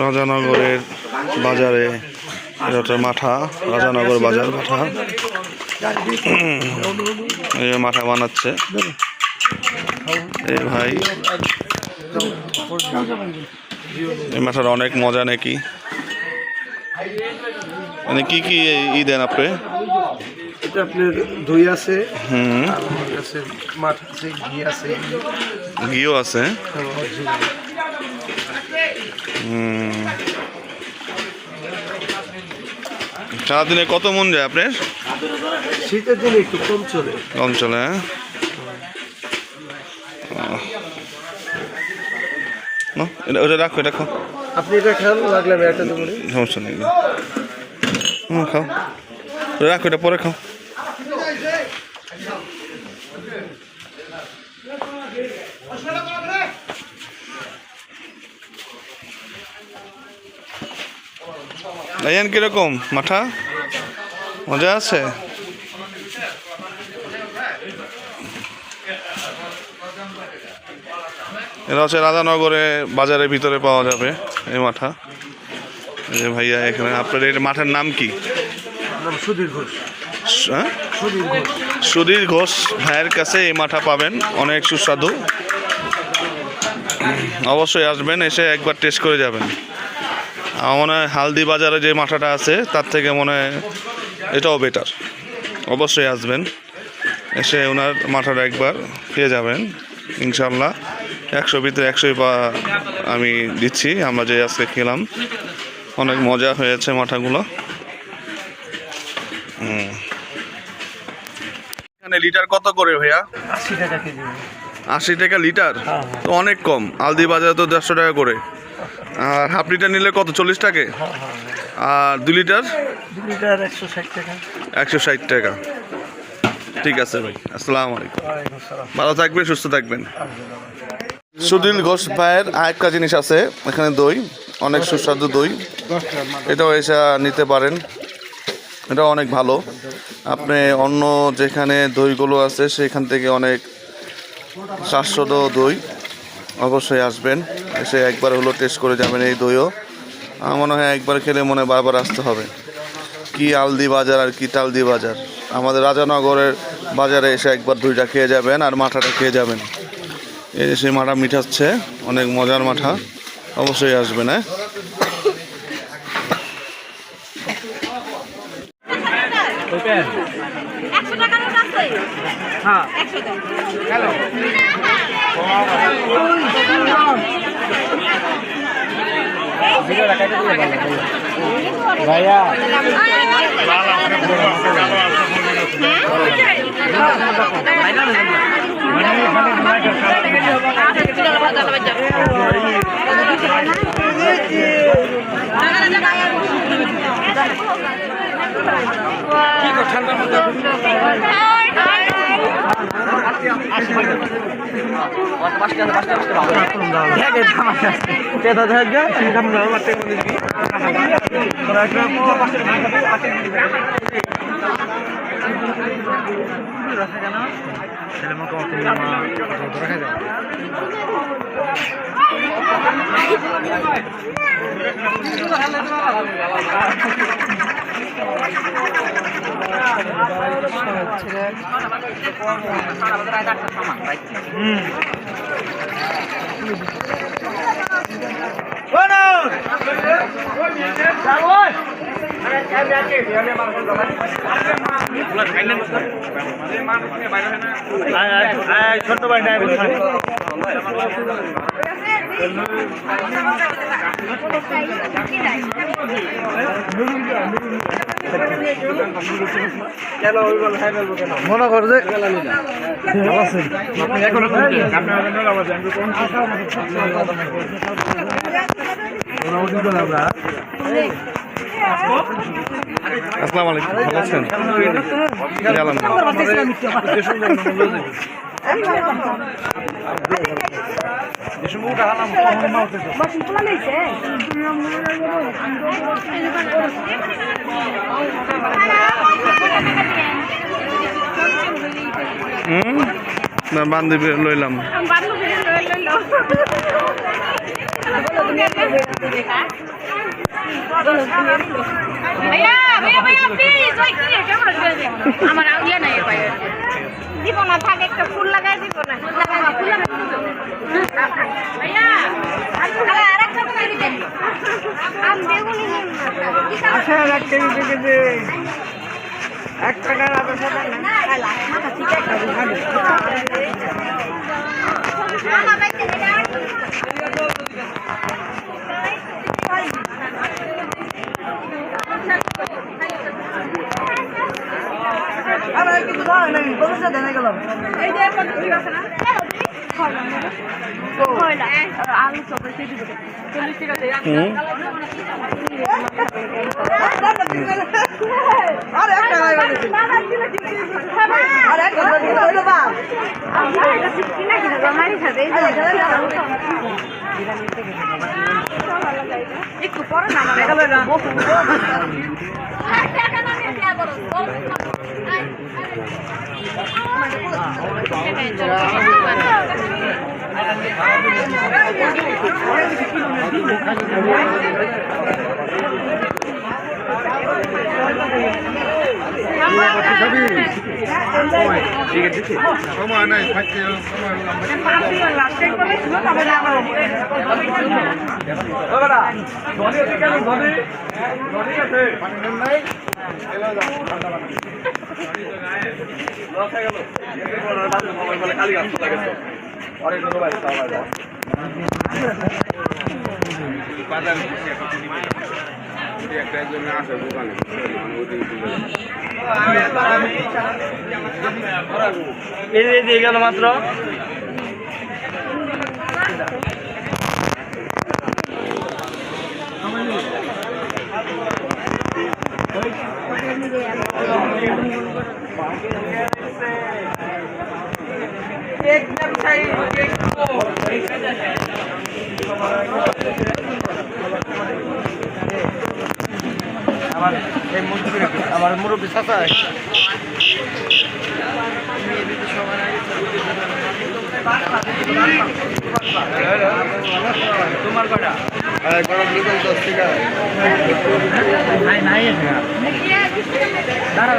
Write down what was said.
রাজানগরের বাজারে এটা মাঠা, রাজানগর বাজার মাঠা। এই মাঠা বানাচ্ছে এই ভাই। এই মাঠার অনেক মজা নাকি? মানে কি কি ই দেন আপনি? এটা আপনার দই আছে, মাঠ আছে, ঘিও আছে। সারাদিনে কত মন যায় আপনার? শীতের দিনে একটু কম চলে। কম চলে, হ্যাঁ। ওটা রাখো, রাখো। আপনি এটা খান, লাগলে আমি একটা দেবো। সমস্যা নেই, খাও, রাখো, এটা পরে খাও। আইয়ান কিরকম মাঠা? মজা আছে? এটা হচ্ছে রাজানগরে বাজারের ভিতরে পাওয়া যাবে এই মাঠা। এই যে ভাইয়া এখানে, আপনার এই মাঠের নাম কি? সুধীর ঘোষ। হ্যাঁ, সুধীর ঘোষ ভাইয়ের কাছে এই মাঠা পাবেন, অনেক সুস্বাদু। অবশ্যই আসবেন, এসে একবার টেস্ট করে যাবেন। আমার মনে হয় হালদি বাজারে যে মাঠাটা আছে তার থেকে মনে হয় এটাও বেটার। অবশ্যই আসবেন, এসে ওনার মাঠাটা একবার খেয়ে যাবেন ইনশাল্লাহ। 100 ভিতরে 100 আমি দিচ্ছি। আমরা যে আজকে খেলাম অনেক মজা হয়েছে মাঠাগুলো। এখানে লিটার কত করে ভাইয়া? 80 টাকা কেজি। 80 টাকা লিটার? তো অনেক কম। আলদি বাজারে তো 150 টাকা করে। আর হাফ লিটার নিলে কত? 40 টাকা। আর 2 লিটার? 2 লিটার 160 টাকা। 160 টাকা। ঠিক আছে ভাই, আসসালামু আলাইকুম। ভালো থাকবেন, সুস্থ থাকবেন। সুধীর ঘোষ ভাইয়ের আরেকটা জিনিস আছে এখানে, দই, অনেক সুস্বাদু দই। এটাও এসে নিতে পারেন, এটা অনেক ভালো। আপনি অন্য যেখানে দইগুলো আছে সেখান থেকে অনেক স্বাস্থ্যদ দই। অবশ্যই আসবেন, এসে একবার হলো টেস্ট করে যাবেন এই দইও। আমার মনে হয় একবার খেলে মনে বারবার আসতে হবে। কি আলদি বাজার আর কি টালদি বাজার। আমাদের রাজানগরের বাজারে এসে একবার দইটা খেয়ে যাবেন আর মাঠাটা খেয়ে যাবেন। এই সেই মাঠা মিঠাচ্ছে, অনেক মজার মাঠা। অবশ্যই আসবেন, হ্যাঁ। ভাইয়া ছোট ভাই নাই মনে কর যে আসসালামু আলাইকুম, ভালো আছেন? না বান্ধবী লইলাম। भैया भैया भैया प्लीज ওই কি রে কেমন করে আমার আউলিয়া নাই পায় দিব না থাক একটা ফুল লাগাই দিব না ফুল লাগাই দিব भैया আরেকটা করে দেন আম বেগুনি নিন আচ্ছা রাখতে দিতে 1 টাকা রাখো না খালা মাথা ঠিক আছে মামা বাইতে এটা আরে কিছু হয় না বলতে দেন গেল এই যে কত ঠিক আছে না কয়লা আর আলু সব দিয়ে দিতে 40 টাকা দেয়া আরে একটা লাগাই আরে একটা হইলো বা এটা ঠিক না কি না মারি খাবে একটু পরে না আমার দেখালে না টাকা না নিয়ে দেয়া বলো সময় নাই থাকতে এই দিয়ে গেল মাত্র আমার মুরব্বী চাচা তোমার কটা দাঁড়া